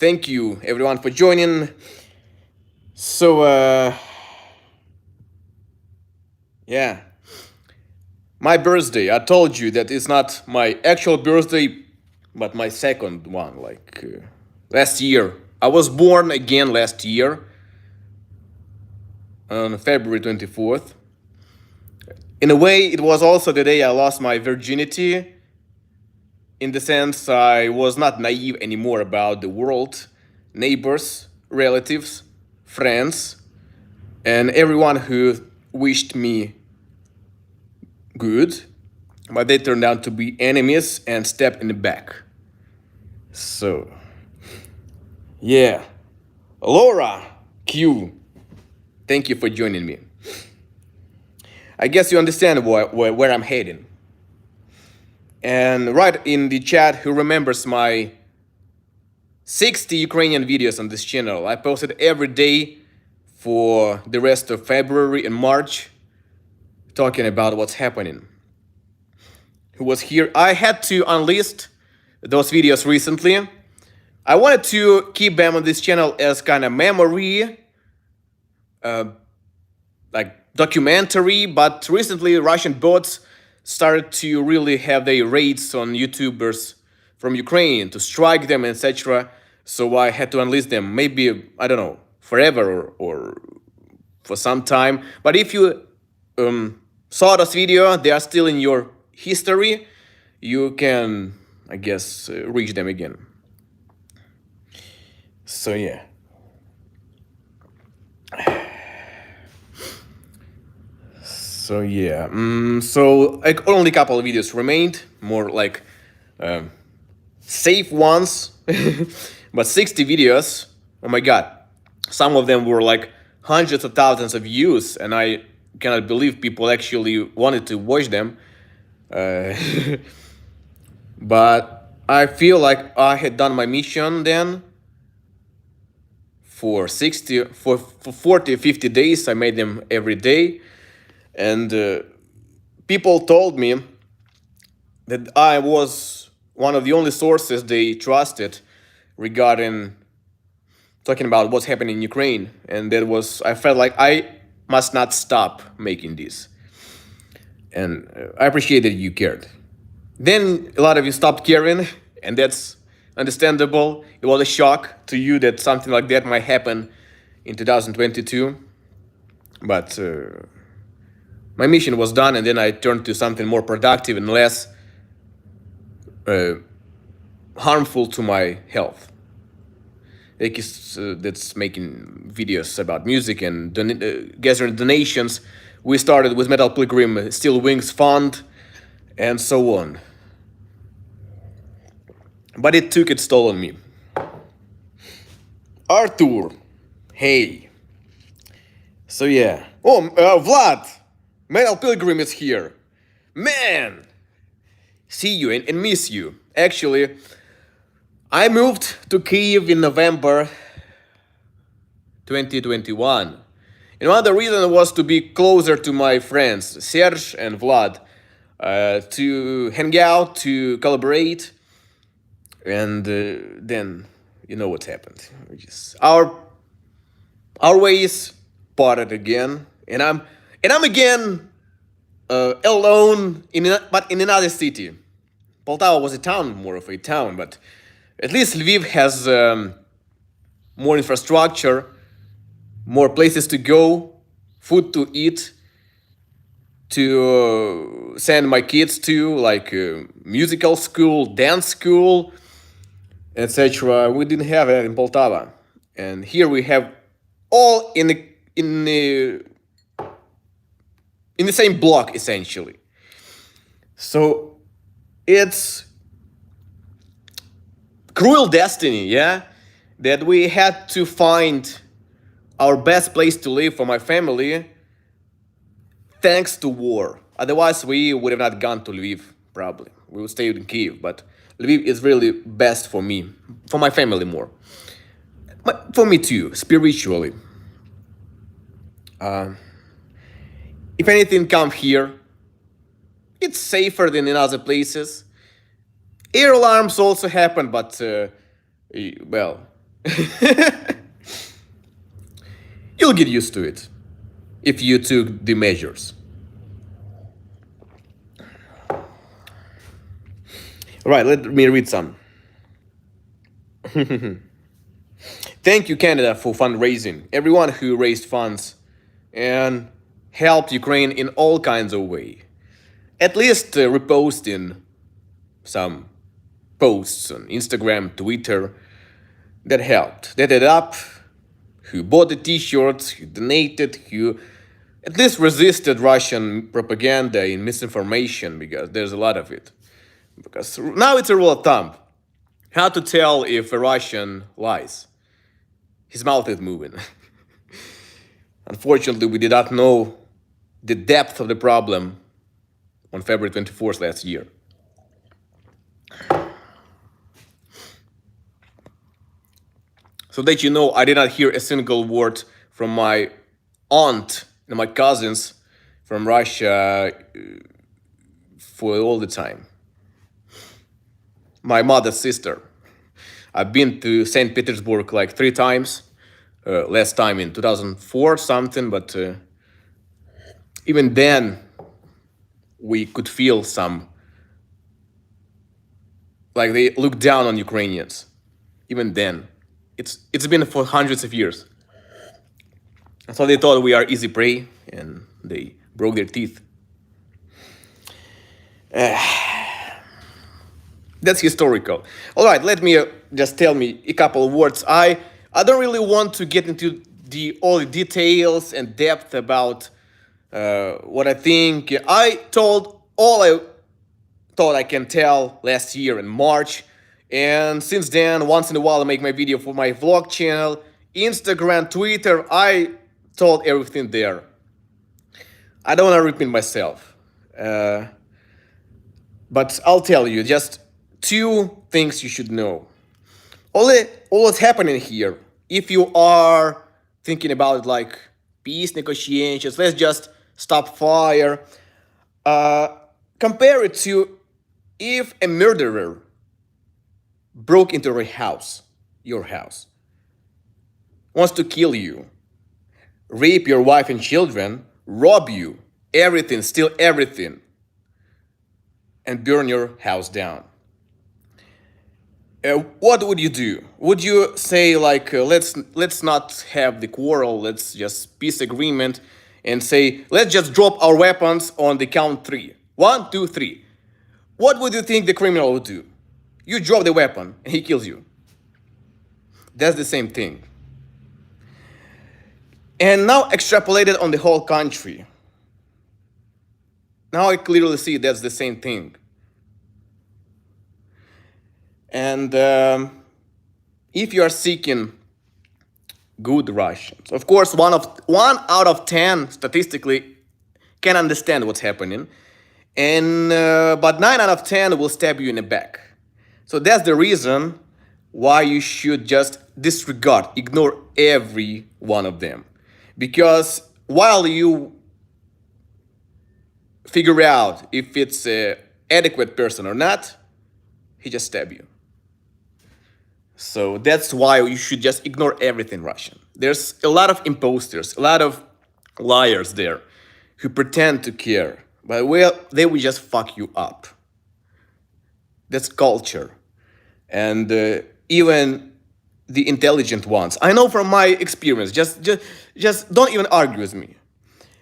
Thank you everyone for joining. So, yeah, my birthday. I told you that it's not my actual birthday, but my second one. Last year, I was born again last year on February 24th. In a way, it was also the day I lost my virginity. In the sense, I was not naive anymore about the world, neighbors, relatives, friends, and everyone who wished me good, but they turned out to be enemies and stabbed in the back. So, yeah. Laura Q, thank you for joining me. I guess you understand where I'm heading. And right in the chat, who remembers my 60 Ukrainian videos on this channel? I posted every day for the rest of February and March, talking about what's happening. Who was here? I had to unlist those videos recently. I wanted to keep them on this channel as kind of memory, like documentary, but recently Russian bots started to really have their raids on YouTubers from Ukraine to strike them, etc. So I had to unlist them, maybe, I don't know, forever or for some time. But if you saw this video, they are still in your history, you can, I guess, reach them again. So yeah. So yeah. So like only a couple of videos remained, more like safe ones, but 60 videos. Oh my god, some of them were like hundreds of thousands of views, and I cannot believe people actually wanted to watch them. But I feel like I had done my mission then. For 40 50 days I made them every day, and people told me that I was one of the only sources they trusted regarding talking about what's happening in Ukraine, and that was, I felt like I must not stop making this, and I appreciate that you cared. Then a lot of you stopped caring, and that's understandable. It was a shock to you that something like that might happen in 2022. But my mission was done, and then I turned to something more productive and less harmful to my health. That's making videos about music and gathering donations. We started with Metal Pilgrim Steel Wings Fund, and so on. But it took its toll on me. Arthur, hey. So yeah. Oh, Vlad, Metal Pilgrim is here. Man, see you and miss you. Actually, I moved to Kyiv in November 2021. And one of the reasons was to be closer to my friends, Serge and Vlad, to hang out, to collaborate. And then you know what happened. We just our ways parted again, and I'm again alone but in another city. Poltava was a town, more of a town, but at least Lviv has more infrastructure, more places to go, food to eat, to send my kids to, like musical school, dance school, etc. We didn't have it in Poltava, and here we have all in the same block essentially. So it's cruel destiny, yeah, that we had to find our best place to live for my family, thanks to war. Otherwise, we would have not gone to Lviv. Probably we would stay in Kyiv, but Lviv is really best for me, for my family more, but for me too, spiritually. If anything, come here. It's safer than in other places. Air alarms also happen, but well, You'll get used to it if you took the measures. Right, let me read some. Thank you, Canada, for fundraising. Everyone who raised funds and helped Ukraine in all kinds of ways. At least reposting some posts on Instagram, Twitter, that helped. That added up. Who bought the t-shirts, who donated, who at least resisted Russian propaganda and misinformation, because there's a lot of it. Because now it's a rule of thumb. How to tell if a Russian lies? His mouth is moving. Unfortunately, we did not know the depth of the problem on February 24th last year. So that you know, I did not hear a single word from my aunt and my cousins from Russia for all the time. My mother's sister. I've been to St. Petersburg like 3 times. Last time in 2004 something, but even then we could feel some, like they look down on Ukrainians. Even then. It's been for hundreds of years. So they thought we are easy prey and they broke their teeth. That's historical. All right, let me just tell me a couple of words. I don't really want to get into all the details and depth about what I think. I told all I thought I can tell last year in March. And since then, once in a while, I make my video for my vlog channel, Instagram, Twitter. I told everything there. I don't want to repeat myself. But I'll tell you just 2 things you should know. All that's happening here, if you are thinking about like peace negotiations, let's just stop fire, compare it to if a murderer broke into your house, wants to kill you, rape your wife and children, rob you, everything, steal everything, and burn your house down. What would you do? Would you say like, let's not have the quarrel, let's just peace agreement, and say, let's just drop our weapons on the count 3. 1, 2, 3. What would you think the criminal would do? You drop the weapon and he kills you. That's the same thing. And now extrapolated on the whole country. Now I clearly see that's the same thing. And if you are seeking good Russians, of course, 1 out of 10 statistically can understand what's happening, and but 9 out of 10 will stab you in the back. So that's the reason why you should just disregard, ignore every one of them. Because while you figure out if it's an adequate person or not, he just stab you. So that's why you should just ignore everything Russian. There's a lot of imposters, a lot of liars there who pretend to care, but well, they will just fuck you up. That's culture. And even the intelligent ones, I know from my experience, just don't even argue with me.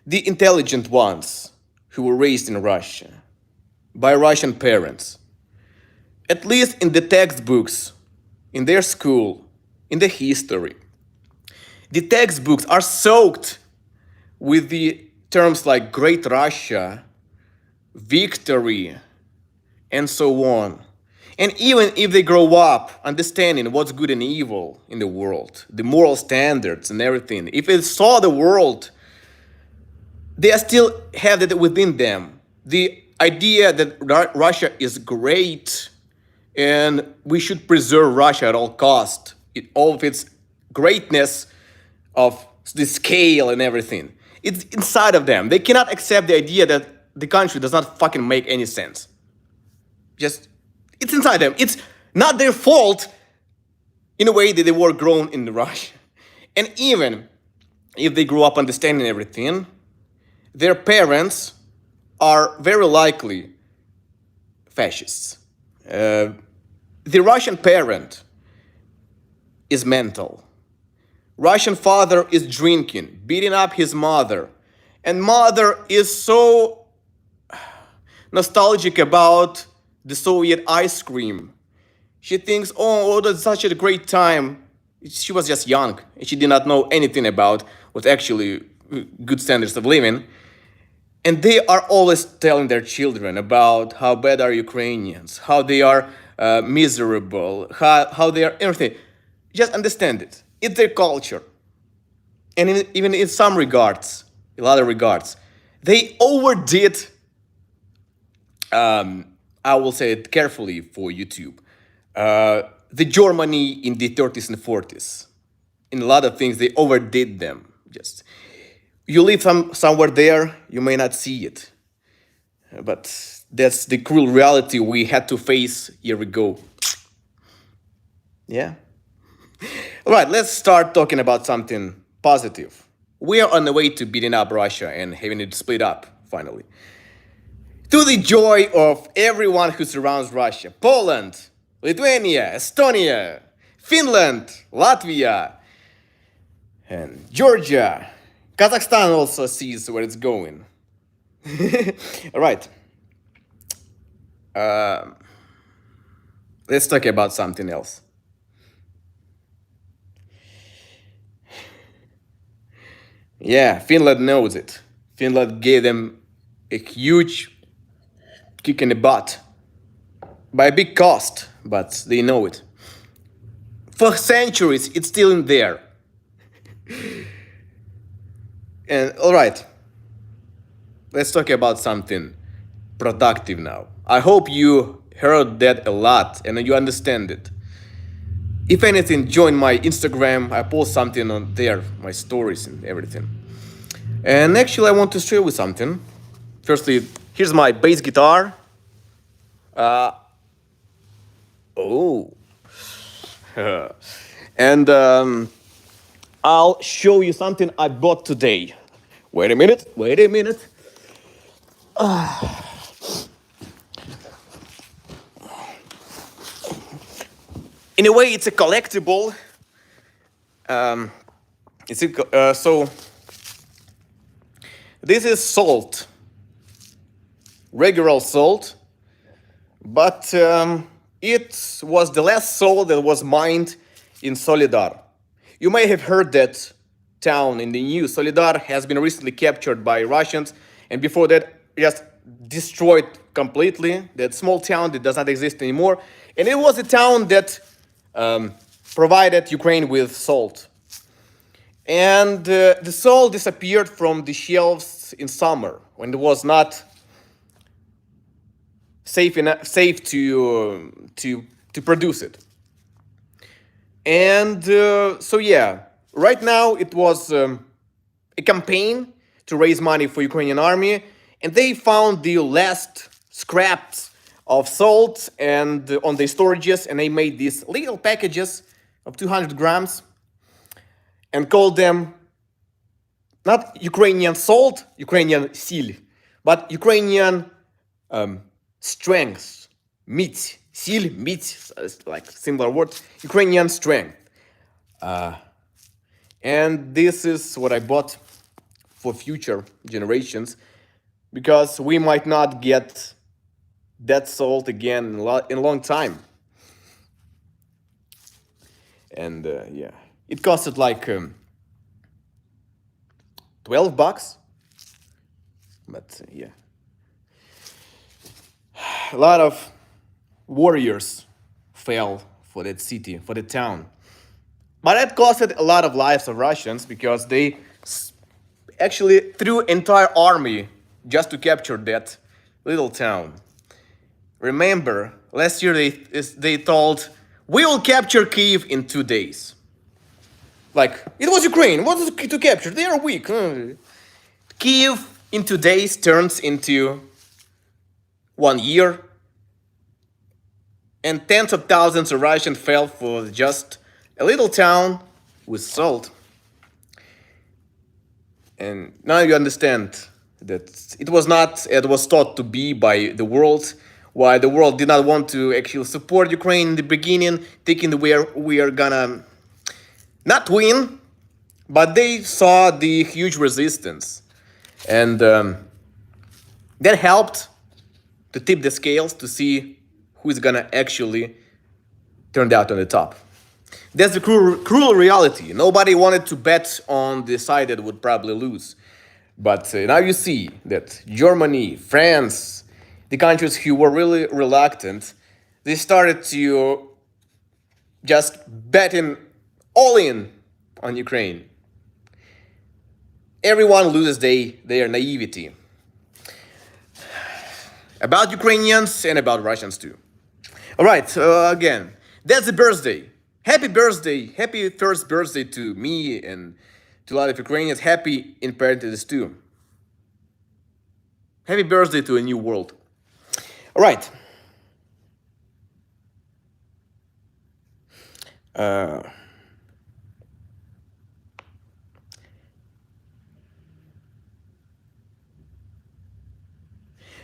The intelligent ones who were raised in Russia by Russian parents, at least in the textbooks, in their school, in the history, the textbooks are soaked with the terms like Great Russia, victory, and so on. And even if they grow up understanding what's good and evil in the world, the moral standards and everything, if they saw the world, they still have that within them. The idea that Russia is great and we should preserve Russia at all costs, all of its greatness of the scale and everything. It's inside of them. They cannot accept the idea that the country does not fucking make any sense. It's inside them. It's not their fault in a way that they were grown in Russia. And even if they grew up understanding everything, their parents are very likely fascists. The Russian parent is mental. Russian father is drinking, beating up his mother. And mother is so nostalgic about the Soviet ice cream. She thinks, oh, that's such a great time. She was just young and she did not know anything about what actually good standards of living. And they are always telling their children about how bad are Ukrainians, how they are miserable, how they are everything. Just understand it. It's their culture. And even in some regards, in other regards, they overdid, I will say it carefully for YouTube, the Germany in the 30s and 40s. In a lot of things, they overdid them. Just you live somewhere there, you may not see it. But that's the cruel reality we had to face a year ago. Yeah. All right, let's start talking about something positive. We are on the way to beating up Russia and having it split up, finally. To the joy of everyone who surrounds Russia. Poland, Lithuania, Estonia, Finland, Latvia, and Georgia. Kazakhstan also sees where it's going. All right. Let's talk about something else. Yeah, Finland knows it. Finland gave them a huge kick in the butt by a big cost, but they know it. For centuries, it's still in there. And all right, let's talk about something productive now. I hope you heard that a lot and you understand it. If anything, join my Instagram. I post something on there, my stories and everything. And actually, I want to share with something. Firstly, here's my bass guitar. Oh. And I'll show you something I bought today. Wait a minute. In a way, it's a collectible. So this is salt, regular salt, but it was the last salt that was mined in Solidar. You may have heard that town in the news. Solidar has been recently captured by Russians, and before that, just destroyed completely. That small town that does not exist anymore, and it was a town that provided Ukraine with salt. And the salt disappeared from the shelves in summer when it was not safe to produce it. And so yeah, right now it was a campaign to raise money for Ukrainian army, and they found the last scraps of salt and on the storages, and they made these little packages of 200 grams and called them not Ukrainian salt, Ukrainian sil, but Ukrainian strength, mit, sil, mit, like similar word, Ukrainian strength. And this is what I bought for future generations, because we might not get that salt again in a long time. And yeah, it costed like $12, but yeah, a lot of warriors fell for that city, for the town. But that costed a lot of lives of Russians, because they actually threw entire army just to capture that little town. Remember, last year they told, we will capture Kyiv in 2 days. Like, it was Ukraine, what is to capture? They are weak. Kyiv in 2 days turns into 1 year. And tens of thousands of Russians fell for just a little town with salt. And now you understand that it was not, it was thought to be by the world, why the world did not want to actually support Ukraine in the beginning, thinking that we are gonna not win, but they saw the huge resistance. And that helped to tip the scales to see who is gonna actually turn out on the top. That's the cruel reality. Nobody wanted to bet on the side that would probably lose. But now you see that Germany, France, the countries who were really reluctant, they started to just betting all in on Ukraine. Everyone loses their naivety. About Ukrainians and about Russians too. All right, again, that's the birthday. Happy birthday, happy first birthday to me and to a lot of Ukrainians. Happy in parentheses too. Happy birthday to a new world. All right.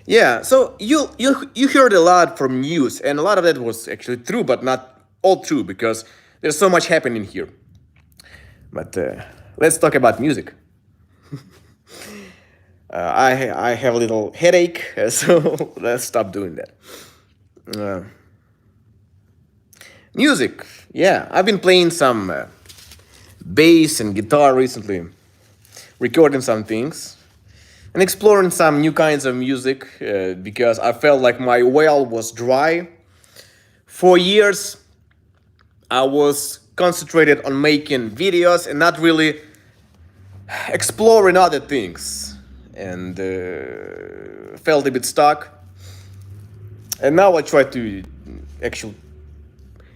Yeah, so you heard a lot from news, and a lot of that was actually true, but not all true because there's so much happening here. But let's talk about music. I have a little headache, so let's stop doing that. Music, yeah, I've been playing some bass and guitar recently, recording some things, and exploring some new kinds of music because I felt like my well was dry. For years, I was concentrated on making videos and not really exploring other things, and felt a bit stuck. And now I try to actually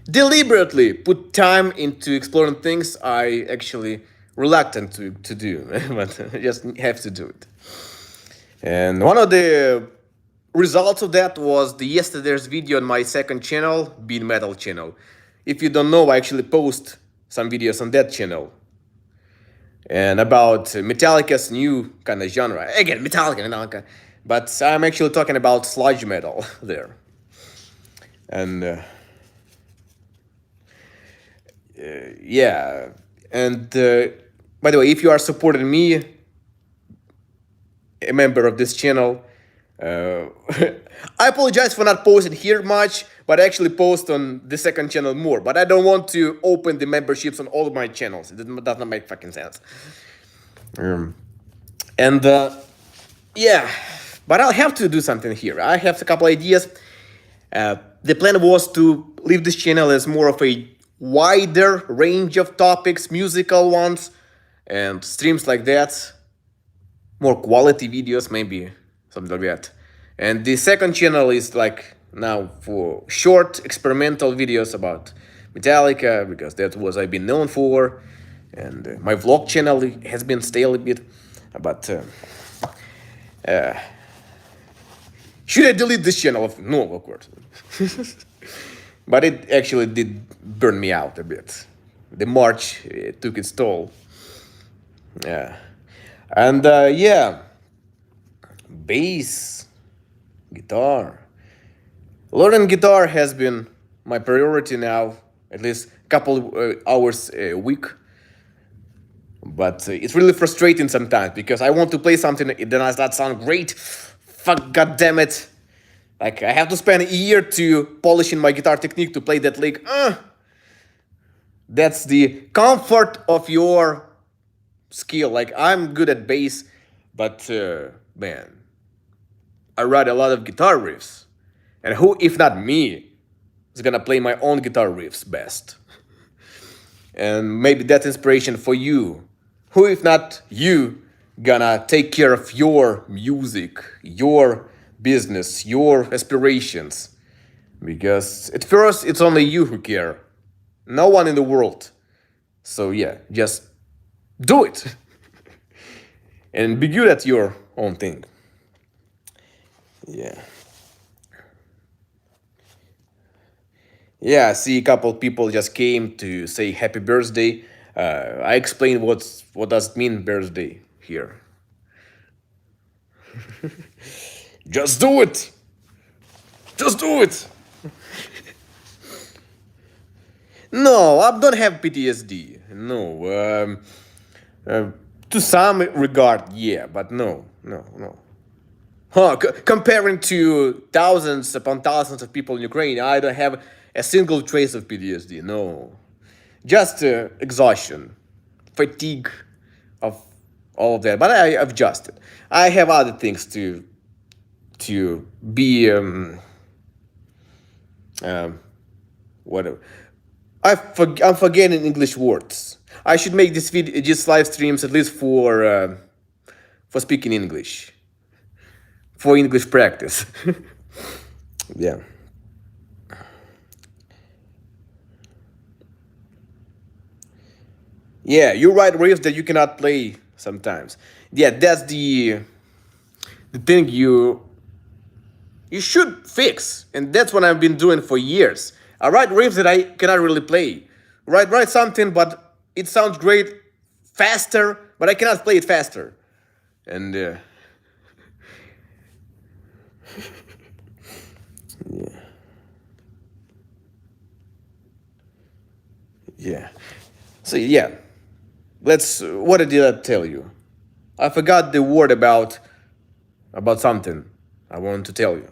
deliberately put time into exploring things I actually reluctant to do, but I just have to do it. And one of the results of that was the yesterday's video on my second channel, Bean Metal channel. If you don't know, I actually post some videos on that channel. And about Metallica's new kind of genre. Again, Metallica. But I'm actually talking about sludge metal there. And yeah. And by the way, if you are supporting me, a member of this channel, I apologize for not posting here much, but I actually post on the second channel more. But I don't want to open the memberships on all of my channels. It does not make fucking sense. And yeah, but I'll have to do something here. I have a couple ideas. The plan was to leave this channel as more of a wider range of topics, musical ones, and streams like that. More quality videos, maybe something like that. And the second channel is like now for short experimental videos about Metallica, because that was I've been known for. And my vlog channel has been stale a bit, but should I delete this channel? No, of course. But it actually did burn me out a bit. The March took its toll. Yeah. And yeah, bass, guitar. Learning guitar has been my priority now, at least a couple hours a week. But it's really frustrating sometimes because I want to play something that does not sound great. Fuck, goddamn it. Like, I have to spend a year to polishing my guitar technique to play that lick. That's the comfort of your skill. Like, I'm good at bass, but man, I write a lot of guitar riffs. And who, if not me, is gonna play my own guitar riffs best? And maybe that's inspiration for you. Who, if not you, gonna take care of your music, your business, your aspirations? Because at first, it's only you who care. No one in the world. So yeah, just do it. And be good at your own thing. Yeah. Yeah, I see a couple people just came to say happy birthday. I explained what does it mean birthday here. Just do it. Just do it. No, I don't have PTSD. No. Uh, to some regard, yeah, but no, no, no. Comparing to thousands upon thousands of people in Ukraine, I don't have a single trace of PTSD. No, just exhaustion, fatigue of all of that. But I've adjusted. I have other things to be whatever. I'm forgetting English words. I should make these live streams at least for speaking English, for English practice. Yeah. Yeah, you write riffs that you cannot play sometimes. Yeah, that's the thing you should fix, and that's what I've been doing for years. I write riffs that I cannot really play. Write something, but it sounds great faster, but I cannot play it faster. And yeah, so yeah, let's. What did I tell you? I forgot the word about something I wanted to tell you.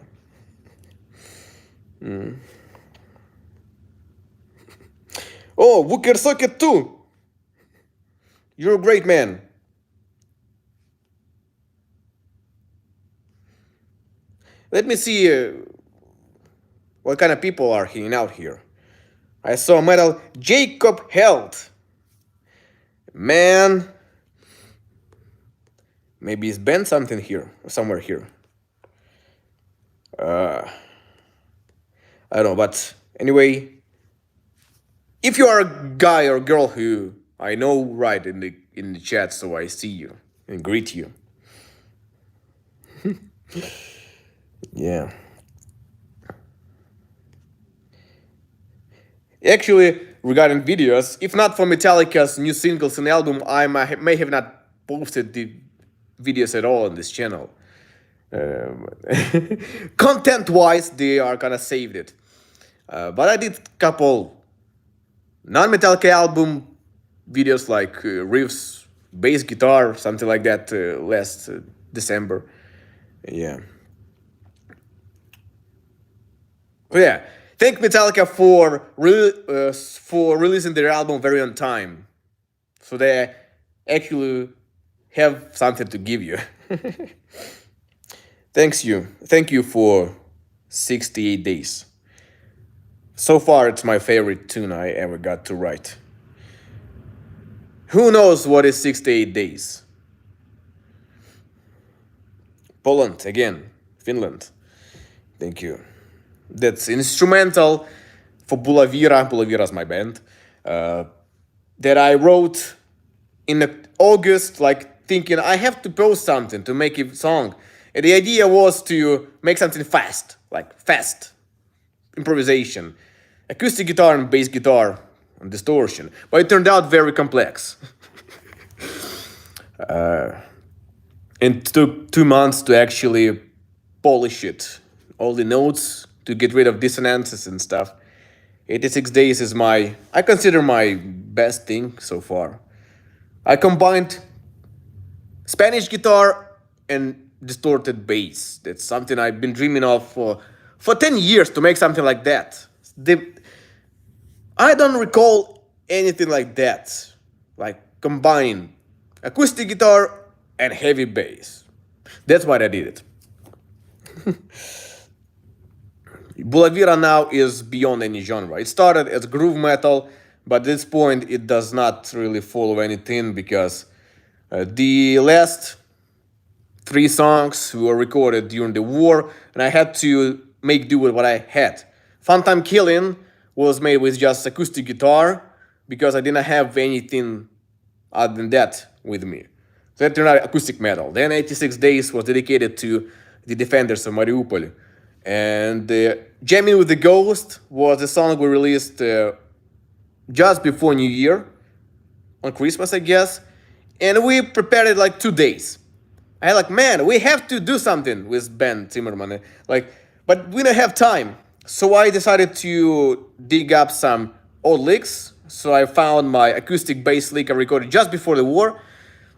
Oh, Wooker Socket too. You're a great man. Let me see what kind of people are hanging out here. I saw metal Jacob Held. Man, maybe he's banned something here, somewhere here. I don't know, but anyway, if you are a guy or girl who I know right in the chat, so I see you and greet you. Yeah. Actually, regarding videos, if not for Metallica's new singles and album, I may have not posted the videos at all on this channel. Content-wise, they are kind of saved it. But I did a couple non-Metallica album videos like riffs, bass guitar, something like that last December. Yeah. Oh, yeah. Thank Metallica for releasing their album very on time, so they actually have something to give you. Thank you for 68 days. So far, it's my favorite tune I ever got to write. Who knows what is 68 days? Poland again, Finland. Thank you. That's instrumental for Bulavira. Bulavira's my band. That I wrote in August, like thinking I have to post something to make a song. And the idea was to make something fast, like fast improvisation, acoustic guitar and bass guitar and distortion. But it turned out very complex. It took 2 months to actually polish it, all the notes, to get rid of dissonances and stuff. 86 days is I consider my best thing so far. I combined Spanish guitar and distorted bass. That's something I've been dreaming of for 10 years, to make something like that. I don't recall anything like that, like combining acoustic guitar and heavy bass. That's why I did it. Bulavira now is beyond any genre. It started as groove metal, but at this point it does not really follow anything, because the last 3 songs were recorded during the war, and I had to make do with what I had. Funtime Killing was made with just acoustic guitar, because I didn't have anything other than that with me. So that turned out acoustic metal. Then 86 Days was dedicated to the defenders of Mariupol. And Jamming with the Ghost was a song we released just before New Year, on Christmas, I guess. And we prepared it like 2 days. I had like, man, we have to do something with Ben Zimmerman. Like, but we don't have time. So I decided to dig up some old licks. So I found my acoustic bass lick I recorded just before the war.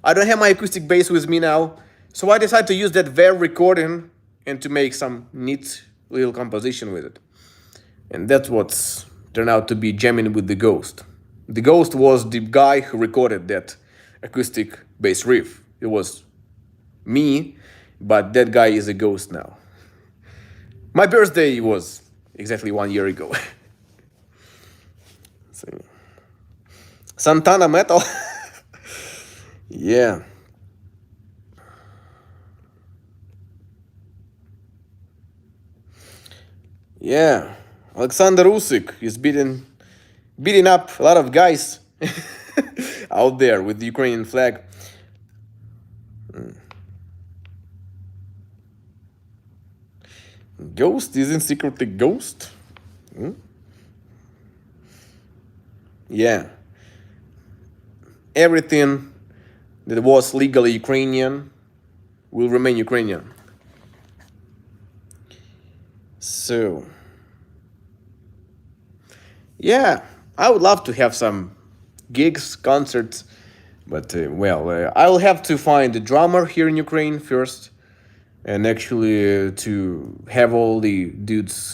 I don't have my acoustic bass with me now. So I decided to use that very recording and to make some neat little composition with it. And that's what's turned out to be Jamming with the Ghost. The Ghost was the guy who recorded that acoustic bass riff. It was me, but that guy is a ghost now. My birthday was exactly 1 year ago. So, Santana metal. Yeah. Yeah. Alexander Usyk is beating up a lot of guys out there with the Ukrainian flag. Ghost isn't secretly Ghost? Yeah. Everything that was legally Ukrainian will remain Ukrainian. So, yeah, I would love to have some gigs, concerts, but I'll have to find a drummer here in Ukraine first, and actually to have all the dudes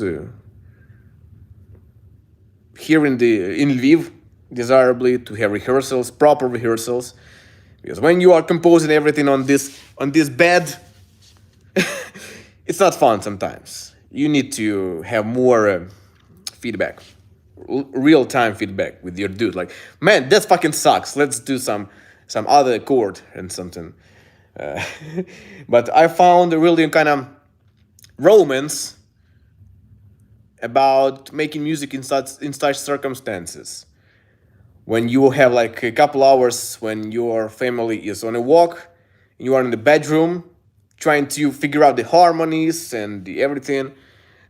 here in Lviv, desirably to have rehearsals, proper rehearsals, because when you are composing everything on this bed, it's not fun sometimes. You need to have more feedback, real-time feedback with your dude. Like, man, that fucking sucks. Let's do some other chord and something. But I found a really kind of romance about making music in such circumstances. When you have like a couple hours when your family is on a walk, and you are in the bedroom trying to figure out the harmonies and the everything,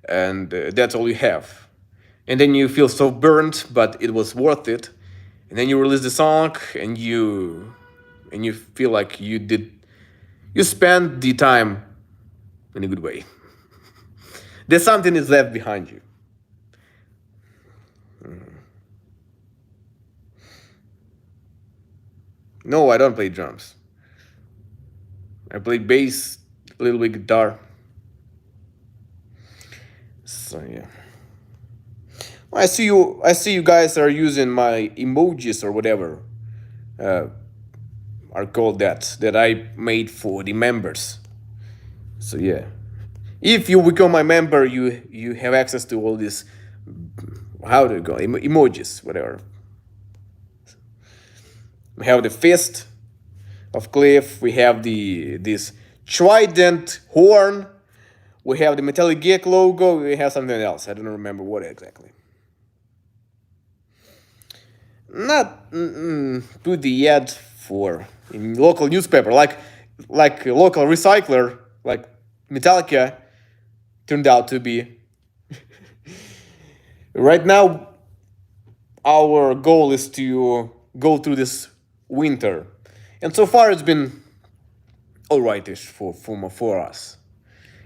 and that's all you have. And then you feel so burnt, but it was worth it. And then you release the song, and you feel like you spent the time in a good way. There's something is left behind you. No, I don't play drums. I play bass, a little bit guitar. So yeah. I see you guys are using my emojis or whatever are called that I made for the members. So yeah. If you become my member, you have access to all these, how do you go, emojis, whatever. We have the fist of Cliff. We have this trident horn. We have the Metallic Geek logo. We have something else. I don't remember what exactly. Not put the ad for in local newspaper, like a local recycler, like Metallica turned out to be. Right now, our goal is to go through this winter, and so far it's been alrightish for us.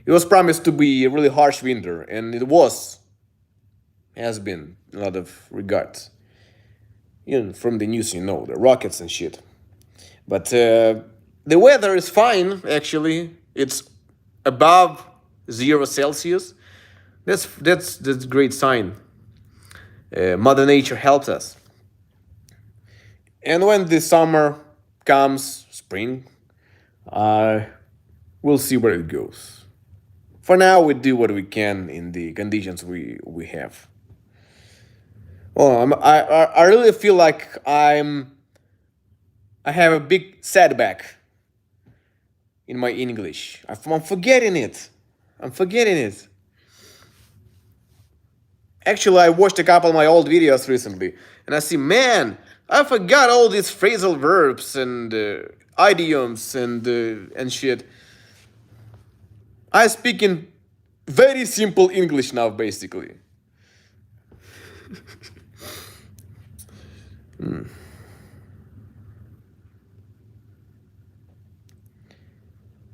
It was promised to be a really harsh winter, and it has been in a lot of regards. From the news, the rockets and shit. But the weather is fine, actually. It's above 0 Celsius. That's a great sign. Mother Nature helps us. And when the summer comes, spring, we'll see where it goes. For now, we do what we can in the conditions we have. Well, I really feel like I have a big setback in my English. I'm forgetting it. Actually, I watched a couple of my old videos recently, and I see, man, I forgot all these phrasal verbs and idioms and shit. I speak in very simple English now, basically.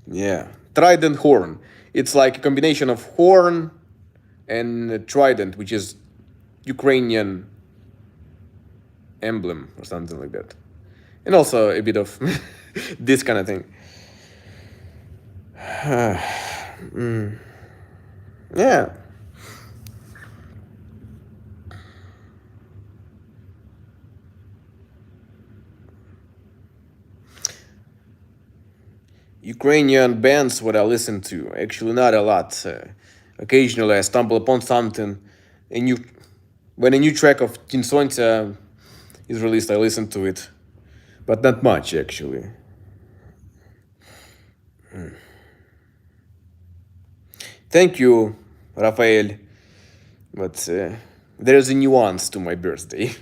Yeah, trident horn. It's like a combination of horn and trident, which is Ukrainian emblem or something like that, and also a bit of this kind of thing. Yeah. Ukrainian bands, what I listen to, actually not a lot. Occasionally I stumble upon something, a new, when a new track of Tinsonta is released, I listen to it, but not much actually. Thank you, Rafael, but there's a nuance to my birthday.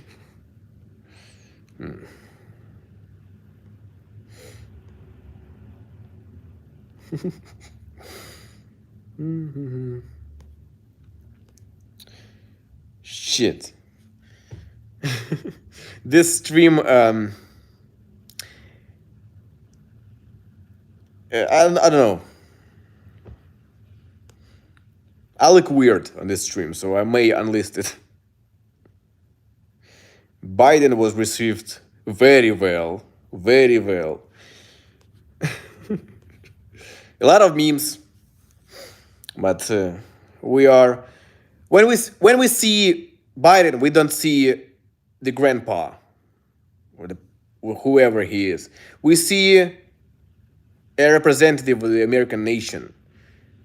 Shit. This stream, I don't know. I look weird on this stream, so I may unlist it. Biden was received very well, very well. A lot of memes, but we are when we see Biden, we don't see the grandpa or whoever he is. We see a representative of the American nation.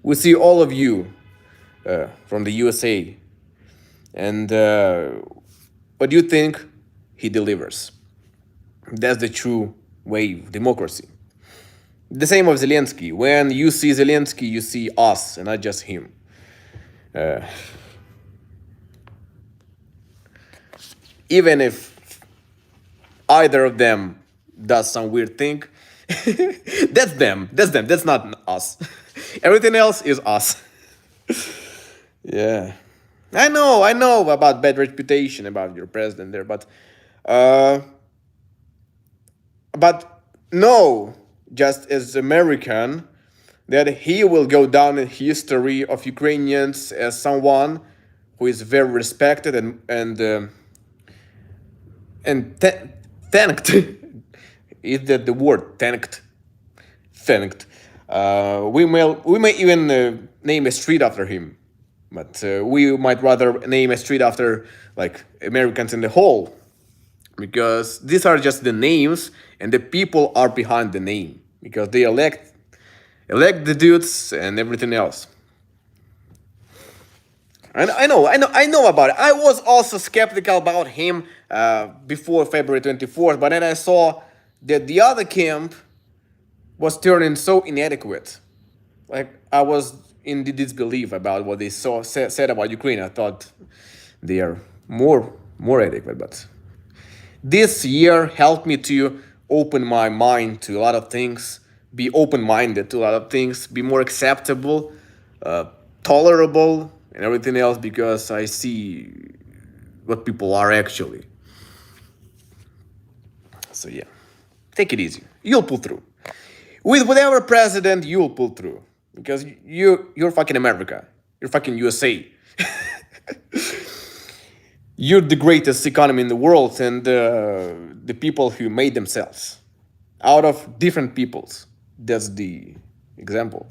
We see all of you from the USA, and what do you think? He delivers. That's the true way of democracy. The same of Zelensky. When you see Zelensky, you see us, and not just him. Even if either of them does some weird thing, that's them. That's them. That's not us. Everything else is us. Yeah. I know about bad reputation about your president there, but no, just as American, that he will go down in history of Ukrainians as someone who is very respected and thanked. Is that the word? Thanked. We may even name a street after him, but we might rather name a street after like Americans in the whole, because these are just the names and the people are behind the name, because they elect the dudes and everything else. And I know about it. I was also skeptical about him before February 24th, but then I saw that the other camp was turning so inadequate. Like, I was in disbelief about what they said about Ukraine. I thought they are more adequate, but this year helped me to open my mind to a lot of things, be open-minded to a lot of things, be more acceptable, tolerable, and everything else, because I see what people are actually. So yeah, take it easy. You'll pull through. With whatever president, you'll pull through, because you're fucking America. You're fucking USA. You're the greatest economy in the world, and the people who made themselves out of different peoples. That's the example.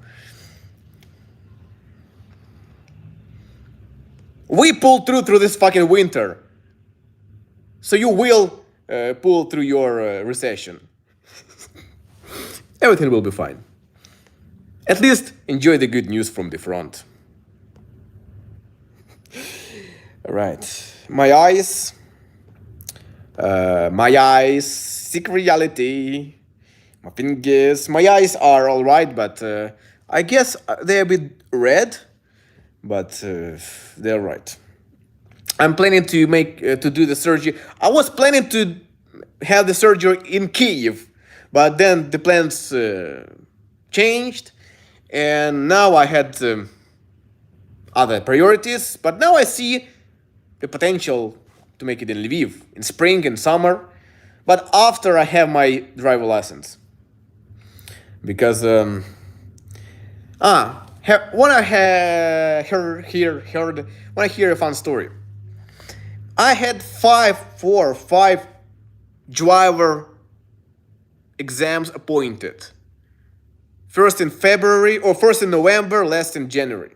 We pulled through this fucking winter, so you will pull through your recession. Everything will be fine. At least enjoy the good news from the front. All right. My eyes, seek reality. My fingers, my eyes are all right, but I guess they're a bit red, but they're right. I'm planning to do the surgery. I was planning to have the surgery in Kyiv, but then the plans changed, and now I had other priorities. But now I see the potential to make it in Lviv in spring and summer, but after I have my driver license. Because when I hear a fun story, I had four or five driver exams appointed. First in February, or first in November, last in January.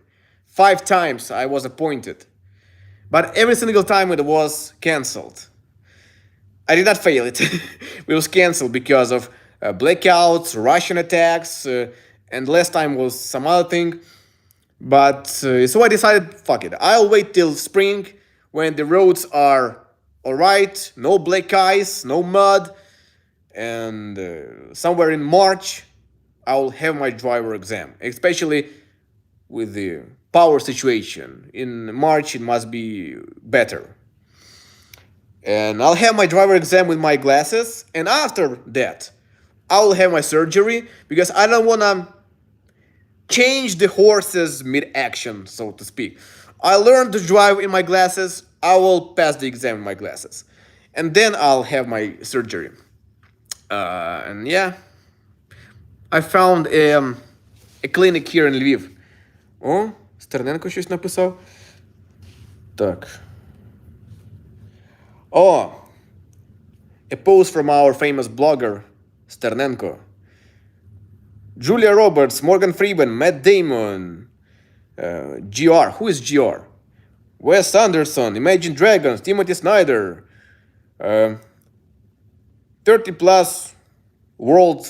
5 times I was appointed. But every single time it was cancelled. I did not fail it. It was cancelled because of blackouts, Russian attacks, and last time was some other thing. But so I decided, fuck it. I'll wait till spring when the roads are alright, no black ice, no mud, and somewhere in March I'll have my driver exam, especially with the power situation. In March it must be better. And I'll have my driver exam with my glasses, and after that I'll have my surgery because I don't want to change the horses mid-action, so to speak. I learned to drive in my glasses, I will pass the exam in my glasses. And then I'll have my surgery. And yeah, I found a clinic here in Lviv. О, Стерненко щось написав. Так. Oh, a post from our famous blogger, Sternenko. Julia Roberts, Morgan Freeman, Matt Damon, GR. Who is GR? Wes Anderson, Imagine Dragons, Timothy Snyder, 30 plus world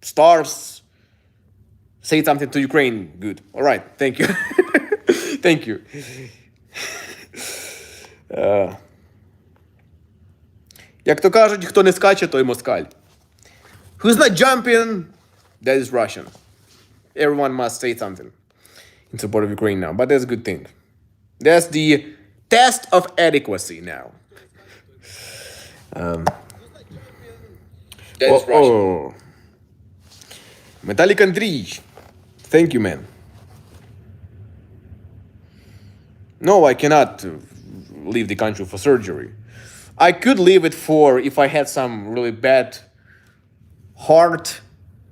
stars. Say something to Ukraine. Good. All right. Thank you. Thank you. Як то кажуть, хто не скаче, той москаль. Who's not jumping, that is Russian. Everyone must say something in support of Ukraine now, but that's a good thing. That's the test of adequacy now. That is Russian. Oh. Metallic Andriy. Thank you, man. No, I cannot leave the country for surgery. I could leave it for if I had some really bad heart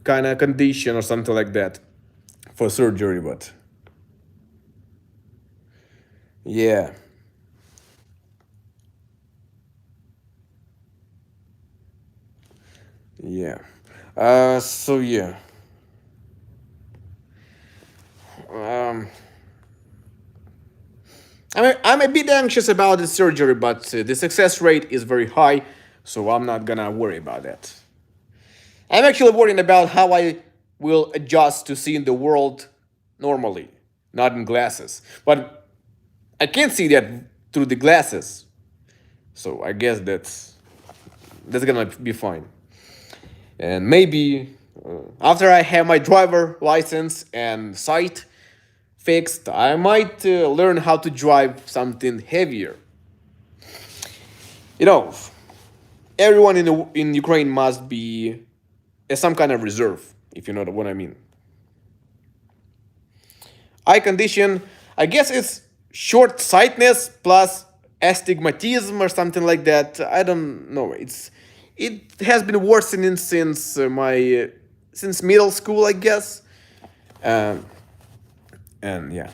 kind of condition or something like that for surgery, but yeah. Yeah. So yeah. I'm a bit anxious about the surgery, but the success rate is very high, so I'm not gonna worry about that. I'm actually worrying about how I will adjust to seeing the world normally, not in glasses. But I can't see that through the glasses, so I guess that's gonna be fine. And maybe after I have my driver license and sight fixed, I might learn how to drive something heavier. You know, everyone in Ukraine must be some kind of reserve, if you know what I mean. Eye condition, I guess it's short-sightedness plus astigmatism or something like that. I don't know. It has been worsening since since middle school, I guess. And yeah.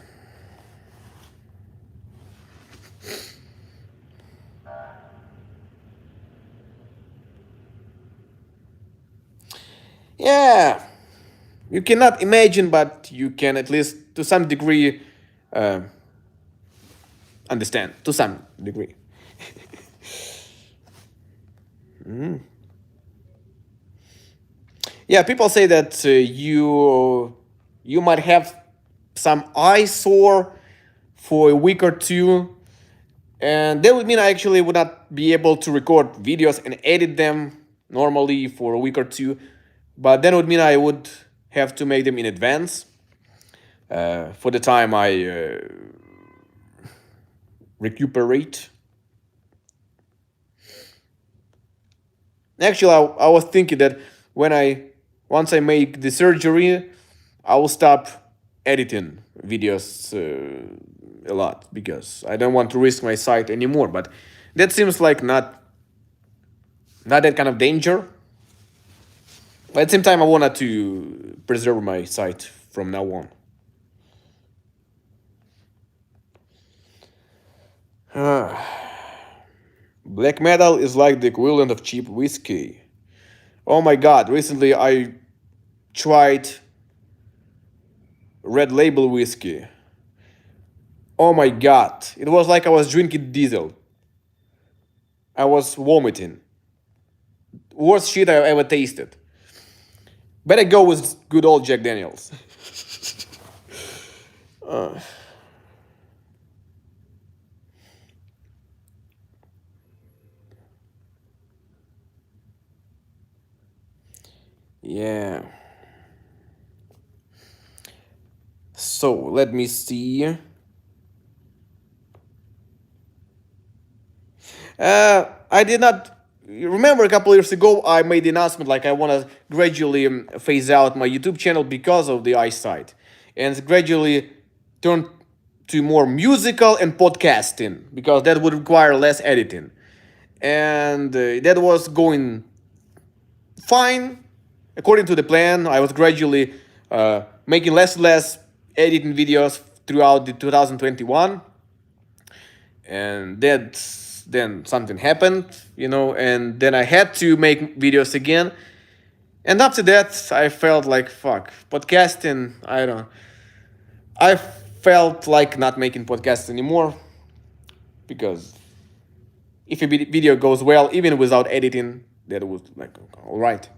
Yeah. You cannot imagine, but you can at least to some degree understand. To some degree. Yeah, people say that you might have some eyesore for a week or two, and that would mean I actually would not be able to record videos and edit them normally for a week or two, but then it would mean I would have to make them in advance for the time I recuperate. Actually, I was thinking that once I make the surgery, I will stop editing videos a lot because I don't want to risk my site anymore. But that seems like not that kind of danger. But at the same time, I wanted to preserve my site from now on. Black metal is like the equivalent of cheap whiskey. Oh my god, recently I tried red label whiskey. Oh my god, it was like I was drinking diesel. I was vomiting. Worst shit I ever tasted. Better go with good old Jack Daniels. Yeah. So let me see. I did not remember a couple years ago. I made the announcement like I want to gradually phase out my YouTube channel because of the eyesight, and gradually turn to more musical and podcasting because that would require less editing, and that was going fine according to the plan. I was gradually making less editing videos throughout the 2021, and then something happened, and then I had to make videos again. And after that, I felt like fuck podcasting. I felt like not making podcasts anymore because if a video goes well, even without editing, that was like all right.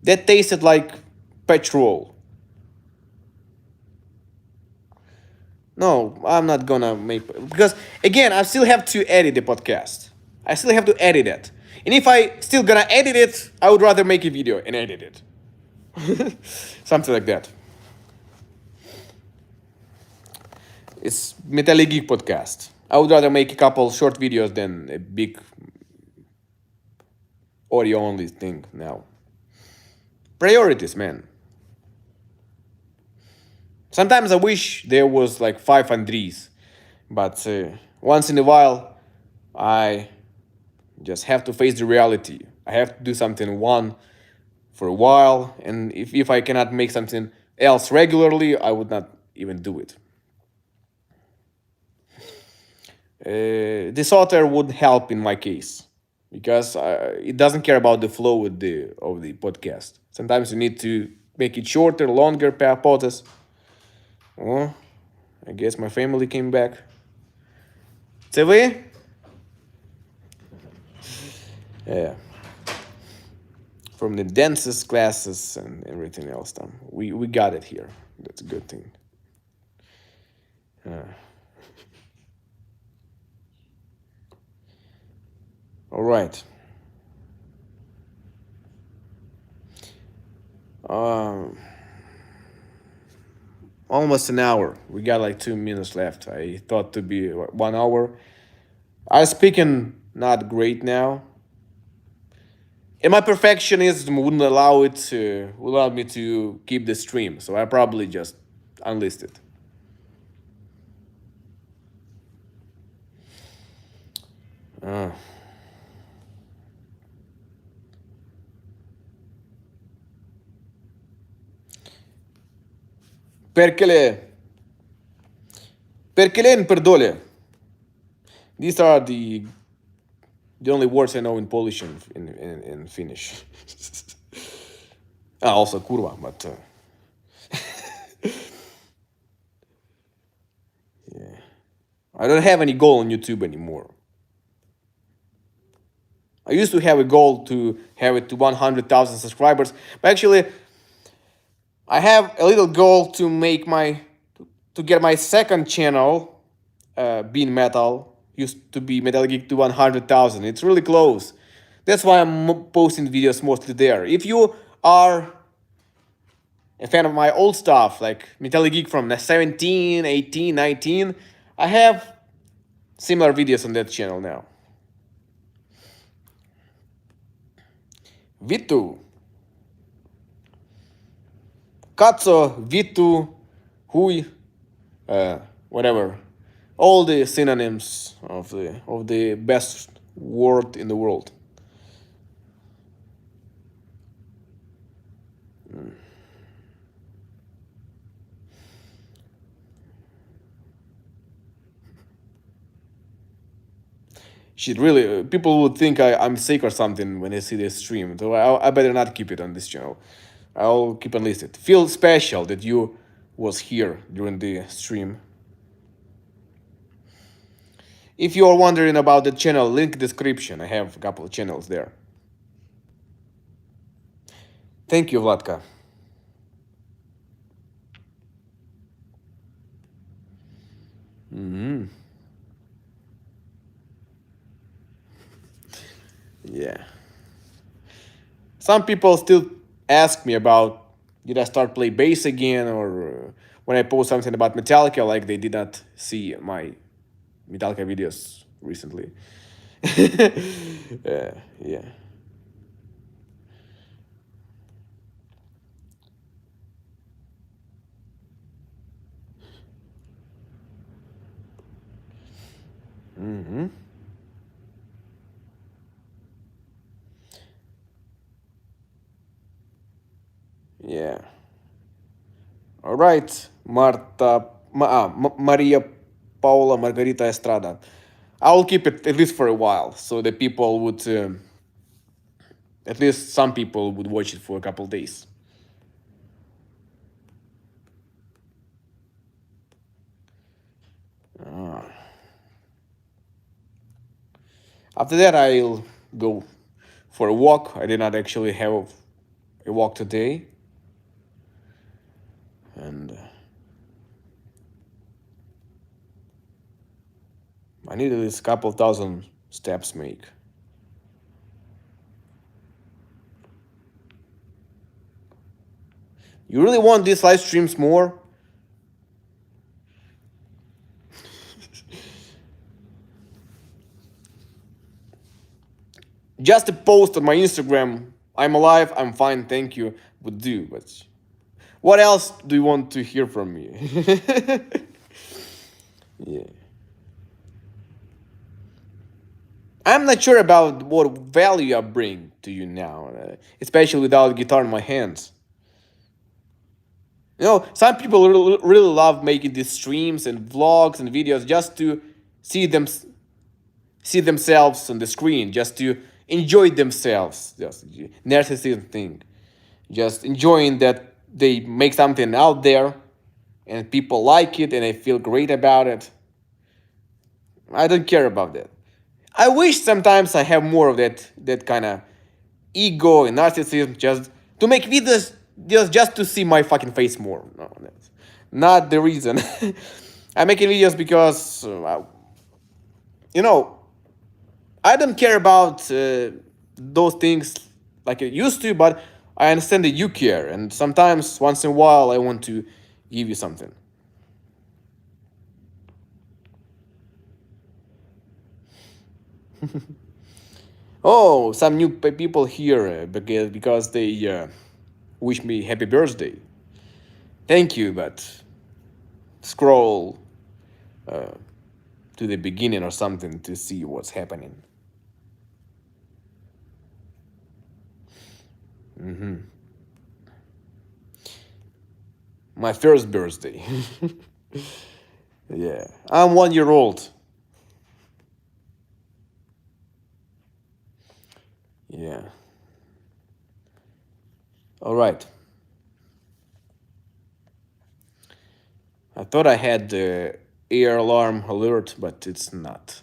That tasted like petrol. No, I'm not gonna make because again, I still have to edit the podcast. I still have to edit it, and if I still gonna edit it, I would rather make a video and edit it, something like that. It's Metallic Geek podcast. I would rather make a couple short videos than a big audio only thing now. Priorities, man. Sometimes I wish there was like 5 Andriys, but once in a while, I just have to face the reality. I have to do something one for a while, and if I cannot make something else regularly, I would not even do it. This author would help in my case because it doesn't care about the flow of the podcast. Sometimes you need to make it shorter, longer per potes. Oh, I guess my family came back. Це ви? Yeah. From the densest classes and everything else. We got it here. That's a good thing. All right. Almost an hour. We got like 2 minutes left. I thought to be 1 hour. I'm speaking not great now. And my perfectionism wouldn't allow me to keep the stream. So I probably just unlist it. Perkele. Perkele perdole. These are the only words I know in Polish and in Finnish. Also kurwa, but yeah. I don't have any goal on YouTube anymore. I used to have a goal to have it to 100,000 subscribers, but actually, I have a little goal to get my second channel, Bean Metal, used to be Metal Geek to 100,000. It's really close. That's why I'm posting videos mostly there. If you are a fan of my old stuff, like Metal Geek from 17, 18, 19, I have similar videos on that channel now. Vitu. Katso, Vitu, Hui, whatever. All the synonyms of the best word in the world. Shit, really, people would think I'm sick or something when they see this stream. So I better not keep it on this channel. I'll keep it listed. Feel special that you was here during the stream. If you are wondering about the channel, link description. I have a couple of channels there. Thank you, Vladka. Yeah. Some people still ask me about did I start play bass again, or when I post something about Metallica, like they did not see my Metallica videos recently. Yeah. Yeah. All right, Maria Paula Margarita Estrada. I will keep it at least for a while, so the people would, at least some people would watch it for a couple days. After that, I'll go for a walk. I did not actually have a walk today, and I need at least a couple thousand steps make. You really want these live streams more? Just a post on my Instagram, I'm alive, I'm fine, thank you, would do, but what else do you want to hear from me? Yeah. I'm not sure about what value I bring to you now, especially without a guitar in my hands. You know, some people really love making these streams and vlogs and videos just to see them see themselves on the screen, just to enjoy themselves. Just narcissism thing. Just enjoying that they make something out there and people like it and I feel great about it. I don't care about that. I wish sometimes I have more of that kind of ego and narcissism just to make videos just to see my fucking face more. No, that's not the reason. I'm making videos because you know, I don't care about those things like I used to, but I understand that you care, and sometimes, once in a while, I want to give you something. Oh, some new people here because they wish me happy birthday. Thank you, but scroll to the beginning or something to see what's happening. My first birthday. Yeah, I'm 1 year old. Yeah. All right. I thought I had the air alarm alert, but it's not.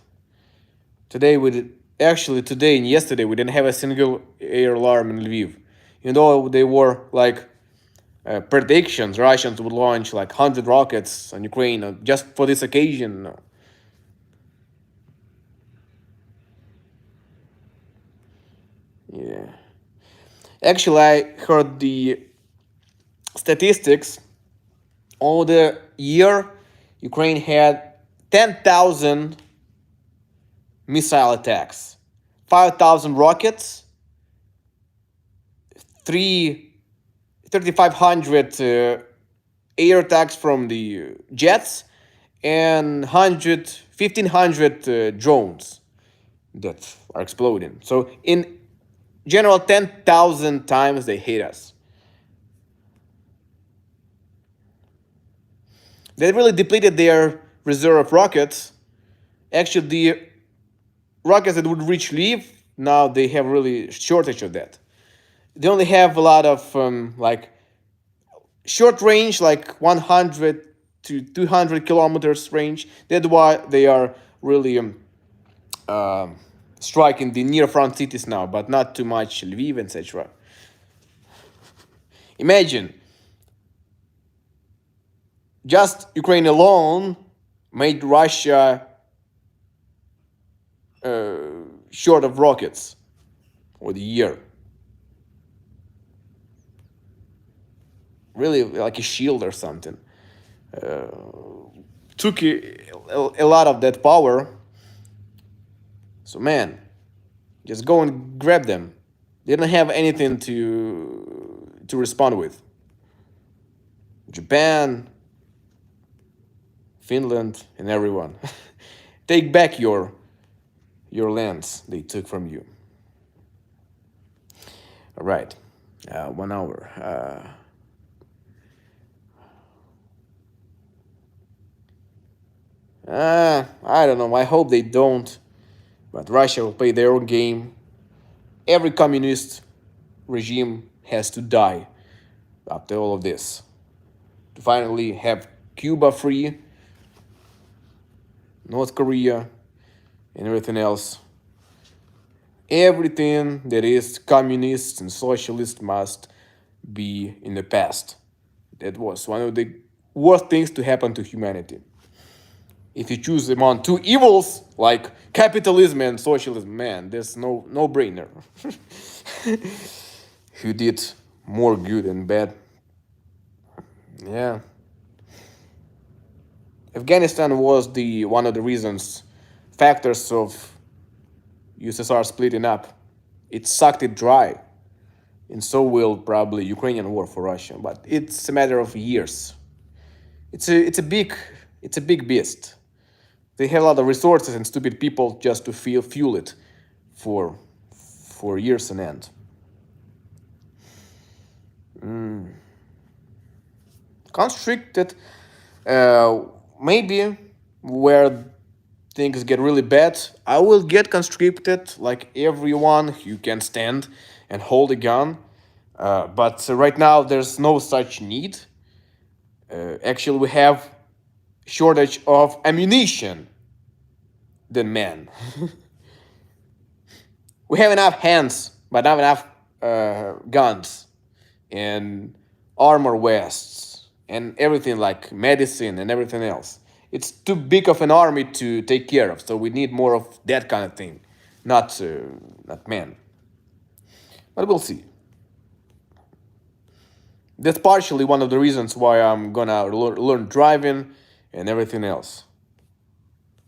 Today we did, actually today and yesterday we didn't have a single air alarm in Lviv. Even though they were like predictions, Russians would launch like 100 rockets on Ukraine just for this occasion. No. Yeah. Actually, I heard the statistics. All the year, Ukraine had 10,000 missile attacks, 5,000 rockets, 3,500 air attacks from the jets and 1,500 drones that are exploding. So in general, 10,000 times they hit us. They really depleted their reserve of rockets. Actually, the rockets that would reach Lviv, now they have really shortage of that. They only have a lot of like short range, like 100 to 200 kilometers range. That's why they are really striking the near front cities now, but not too much Lviv, etc. Imagine, just Ukraine alone made Russia short of rockets for the year. Really like a shield or something. Took a lot of that power. So man, just go and grab them. They don't have anything to respond with. Japan, Finland, and everyone. Take back your lands they took from you. All right, 1 hour. I don't know. I hope they don't. But Russia will play their own game. Every communist regime has to die after all of this. To finally have Cuba free, North Korea, and everything else. Everything that is communist and socialist must be in the past. That was one of the worst things to happen to humanity. If you choose among two evils like capitalism and socialism, man, there's no brainer. Who did more good and bad? Yeah. Afghanistan was the one of the factors of USSR splitting up. It sucked it dry, and so will probably Ukrainian war for Russia. But it's a matter of years. It's a big beast. They have a lot of resources and stupid people just to fuel it for years on end. Constricted, maybe where things get really bad, I will get conscripted like everyone who can stand and hold a gun. But right now there's no such need. Actually, we have shortage of ammunition than men. We have enough hands, but not enough guns and armor vests and everything like medicine and everything else. It's too big of an army to take care of, so we need more of that kind of thing, not men. But we'll see. That's partially one of the reasons why I'm gonna learn driving and everything else.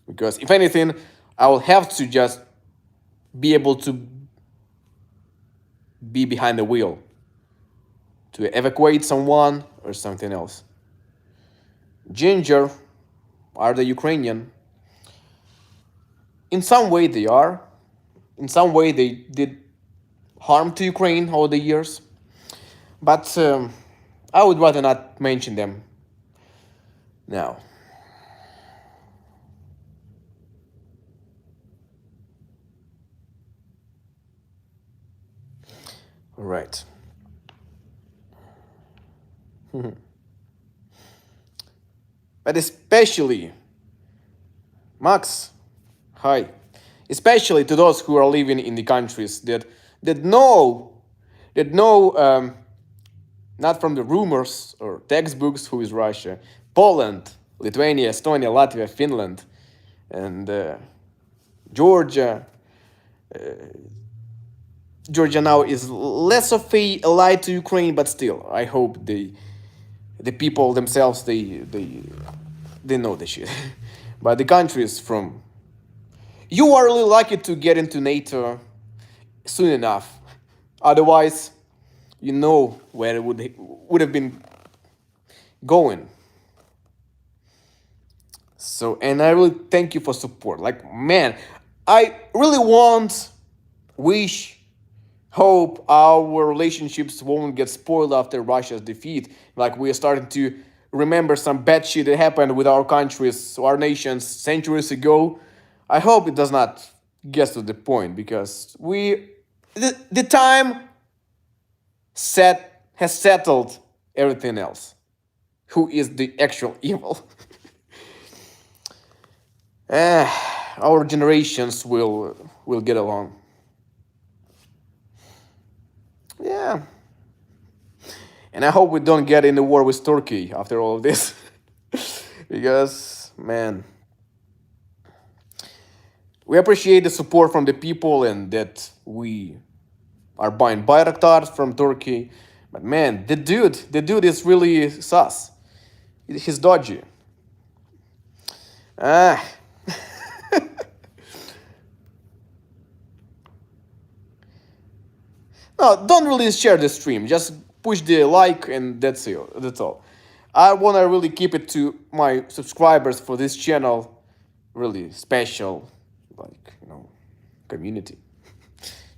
Because if anything, I will have to just be able to be behind the wheel to evacuate someone or something else. Ginger are the Ukrainian. In some way they are. In some way they did harm to Ukraine over the years. But I would rather not mention them now. All right. But especially, Max, hi, especially to those who are living in the countries that know, not from the rumors or textbooks who is Russia, Poland, Lithuania, Estonia, Latvia, Finland, and Georgia. Georgia now is less of a ally to Ukraine, but still, I hope the people themselves they know the shit. But the countries from, you are really lucky to get into NATO soon enough. Otherwise, you know where it would have been going. So, and I really thank you for support. Like, man, I really want, wish, hope our relationships won't get spoiled after Russia's defeat. Like, we are starting to remember some bad shit that happened with our countries, our nations centuries ago. I hope it does not get to the point because the time has settled everything else. Who is the actual evil? Our generations will get along. Yeah, and I hope we don't get in the war with Turkey after all of this, because man, we appreciate the support from the people and that we are buying Bayraktars from Turkey, but man, the dude is really sus. He's dodgy. Ah. No, don't really share the stream. Just push the like and that's it. That's all. I wanna really keep it to my subscribers for this channel. Really special, like community.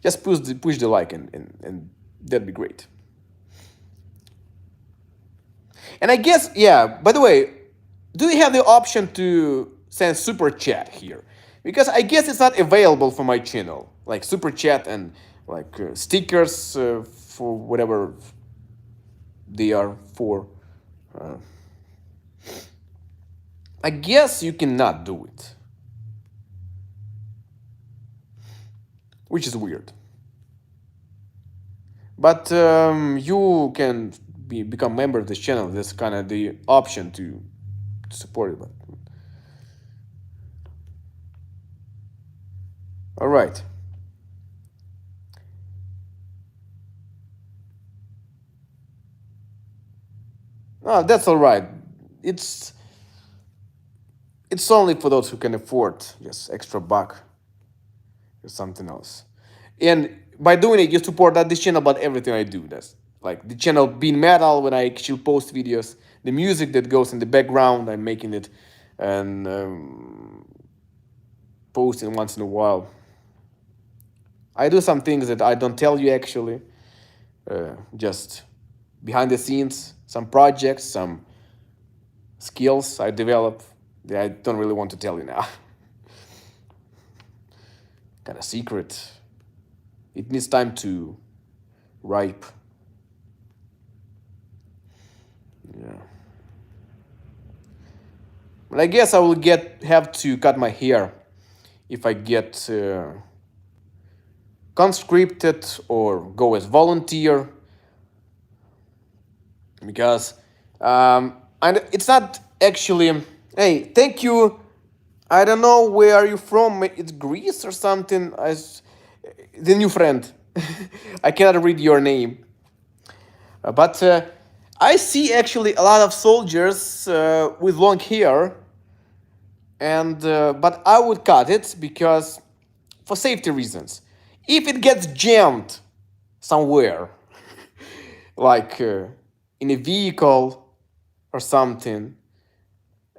Just push the like and that'd be great. And I guess yeah. By the way, do you have the option to send super chat here? Because I guess it's not available for my channel, like super chat and like stickers for whatever they are for. Uh, I guess you cannot do it, which is weird. But you can become member of this channel. That's kind of the option to support it. But all right. Oh, that's all right. It's it's only for those who can afford just extra buck or something else. And by doing it, you support not this channel, but everything I do. That's like the channel being metal when I actually post videos, the music that goes in the background, I'm making it and posting once in a while. I do some things that I don't tell you actually, just behind the scenes, some projects, some skills I develop that I don't really want to tell you now. Kind of secret. It needs time to ripe. Yeah. But I guess I will have to cut my hair if I get conscripted or go as volunteer because and it's not actually. Hey, thank you. I don't know where are you from. It's Greece or something. The new friend. I cannot read your name, but I see actually a lot of soldiers with long hair, and but I would cut it because for safety reasons. If it gets jammed somewhere, like in a vehicle or something,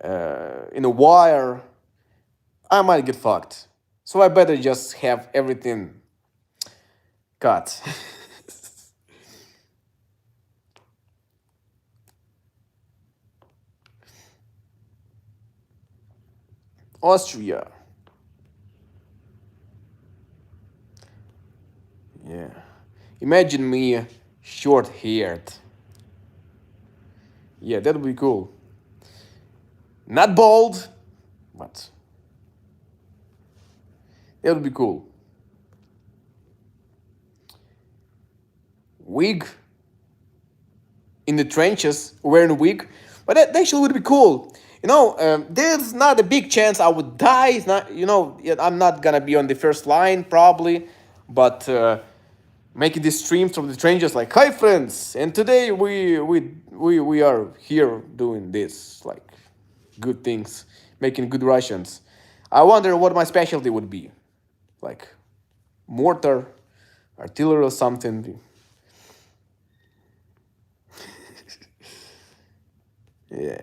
in a wire, I might get fucked. So I better just have everything cut. Austria. Yeah. Imagine me short haired. Yeah, that would be cool. Not bald, but that would be cool. Wig in the trenches, wearing a wig, but that actually would be cool. There's not a big chance I would die. It's not, I'm not gonna be on the first line probably, but making these streams from the trenches, like, hi friends, and today we are here doing this, like, good things, making good Russians. I wonder what my specialty would be, like mortar, artillery or something. Yeah.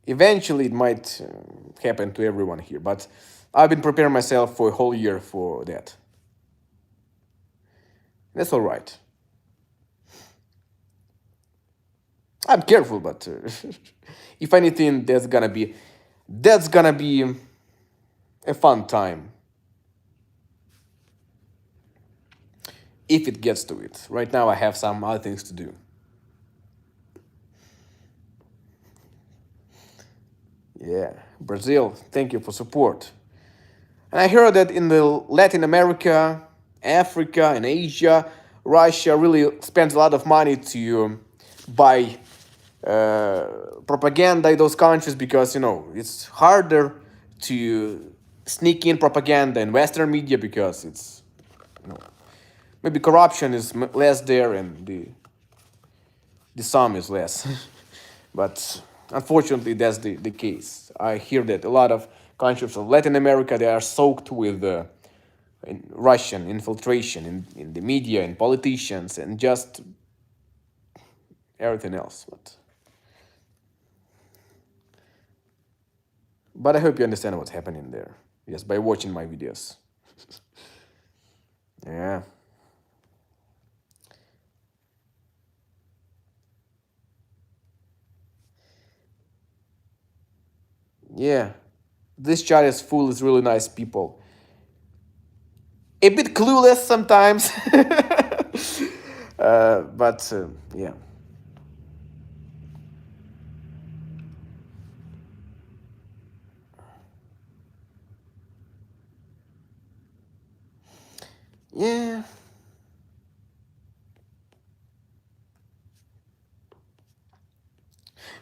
Eventually, it might happen to everyone here, but I've been preparing myself for a whole year for that. That's all right. I'm careful, but if anything, that's gonna be a fun time if it gets to it. Right now, I have some other things to do. Yeah, Brazil, thank you for support. And I heard that in the Latin America, Africa, and Asia, Russia really spends a lot of money to buy propaganda in those countries because it's harder to sneak in propaganda in Western media because it's maybe corruption is less there and the sum is less. But unfortunately, that's the case. I hear that a lot of countries of Latin America, they are soaked with in Russian infiltration in the media and politicians and just everything else. But I hope you understand what's happening there. Yes, by watching my videos. Yeah. Yeah. This chat is full of really nice people. A bit clueless sometimes. But yeah. Yeah.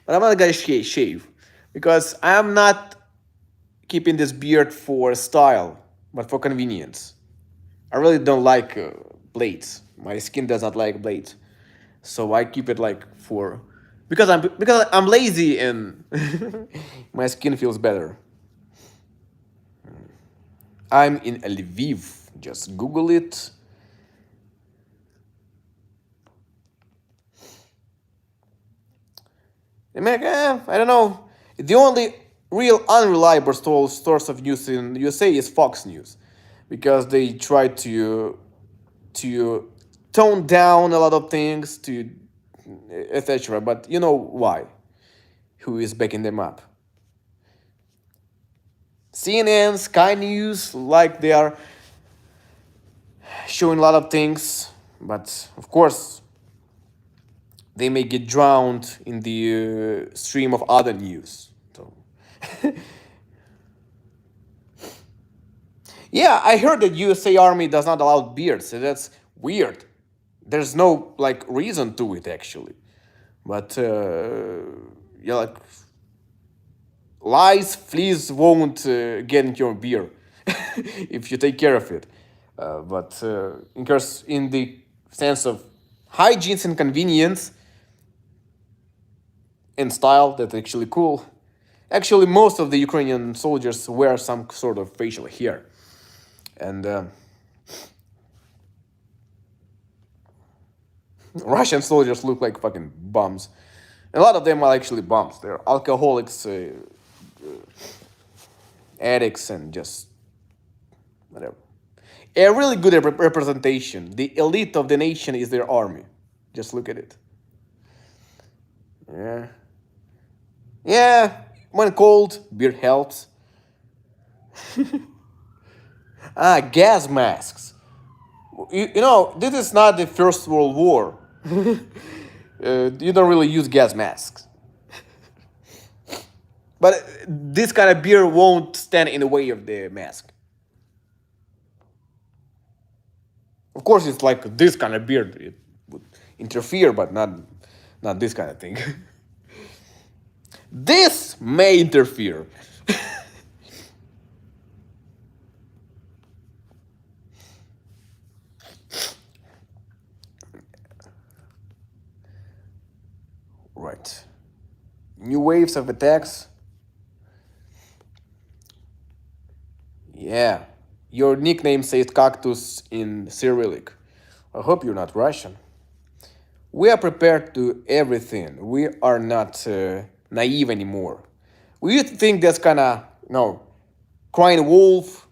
But I'm not gonna shave because I'm not keeping this beard for style, but for convenience. I really don't like blades. My skin does not like blades, so I keep it like for because I'm lazy and my skin feels better. I'm in Lviv. Just Google it. America, I don't know. The only real unreliable source of news in USA is Fox News, because they try to tone down a lot of things to etc. But you know why? Who is backing them up? CNN, Sky News, like they are showing a lot of things, but of course they may get drowned in the stream of other news. So yeah, I heard that USA Army does not allow beards. So that's weird. There's no like reason to it actually, but yeah, like lice, fleas won't get into your beard if you take care of it. But in course, in the sense of hygiene and convenience and style, that's actually cool. Actually, most of the Ukrainian soldiers wear some sort of facial hair, and Russian soldiers look like fucking bums. A lot of them are actually bums. They're alcoholics, addicts, and just whatever. A really good representation. The elite of the nation is their army. Just look at it. Yeah. Yeah. When cold, beer helps. Gas masks. This is not the First World War. You don't really use gas masks. But this kind of beer won't stand in the way of the mask. Of course, it's like this kind of beer. It would interfere, but not this kind of thing. This may interfere. Right. New waves of attacks. Yeah. Your nickname says cactus in Cyrillic. I hope you're not Russian. We are prepared to everything. We are not naive anymore. We used to think that's kind of, crying wolf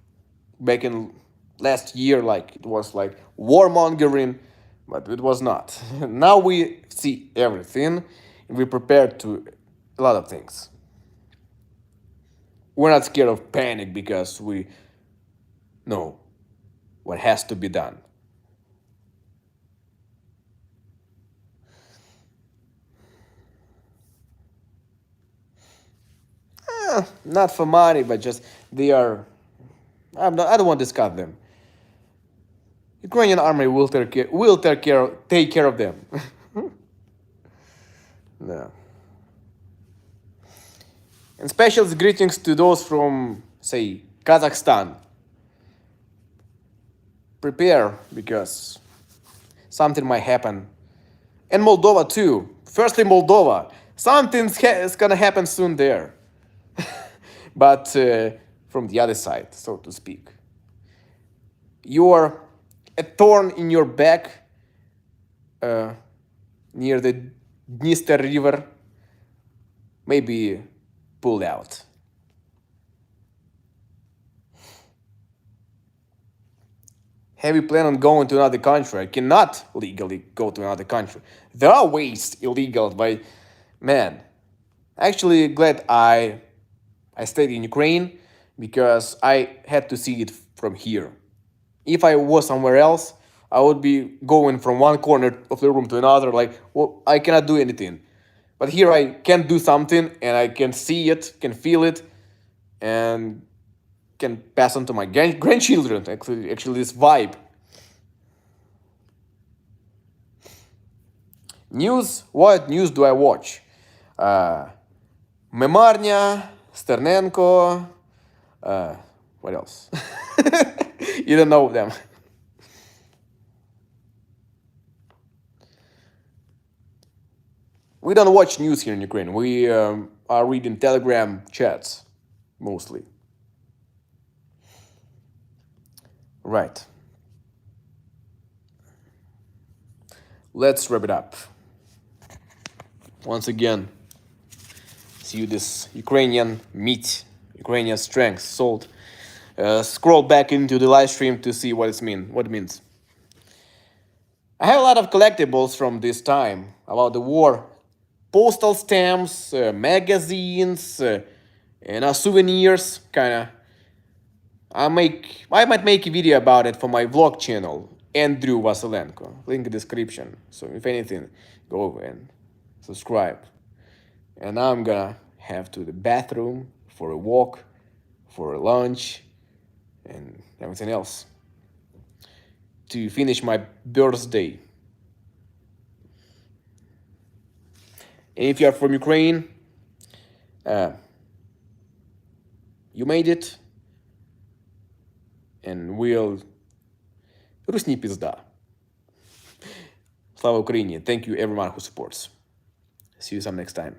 back in last year, like it was like warmongering, but it was not. Now we see everything and we're prepared to a lot of things. We're not scared of panic because we know what has to be done. Not for money, but just they are. I don't want to discuss them. Ukrainian army will take care of them. No. And special greetings to those from, say, Kazakhstan. Prepare because something might happen. And Moldova too. Firstly, Moldova. Something's gonna happen soon there. But from the other side, so to speak. You're a thorn in your back near the Dniester River. Maybe pulled out. Have you plan on going to another country? I cannot legally go to another country. There are ways illegal, but man, actually glad I stayed in Ukraine because I had to see it from here. If I was somewhere else, I would be going from one corner of the room to another. Like, well, I cannot do anything. But here I can do something and I can see it, can feel it, and can pass on to my grandchildren. Actually, this vibe. News. What news do I watch? Memarnia, Sternenko. What else? You don't know them. We don't watch news here in Ukraine. We are reading Telegram chats mostly. Right. Let's wrap it up. Once again, see you this Ukrainian meat, Ukrainian strength, salt. Scroll back into the live stream to see what it means. I have a lot of collectibles from this time about the war. Postal stamps, magazines, and souvenirs, kinda. I might make a video about it for my vlog channel, Andriy Vasylenko. Link in the description. So if anything, go and subscribe. And now I'm gonna have to the bathroom for a walk, for a lunch, and everything else to finish my birthday. And if you are from Ukraine, you made it, and we'll... Русні пізда. Слава Україні. Thank you everyone who supports. See you some next time.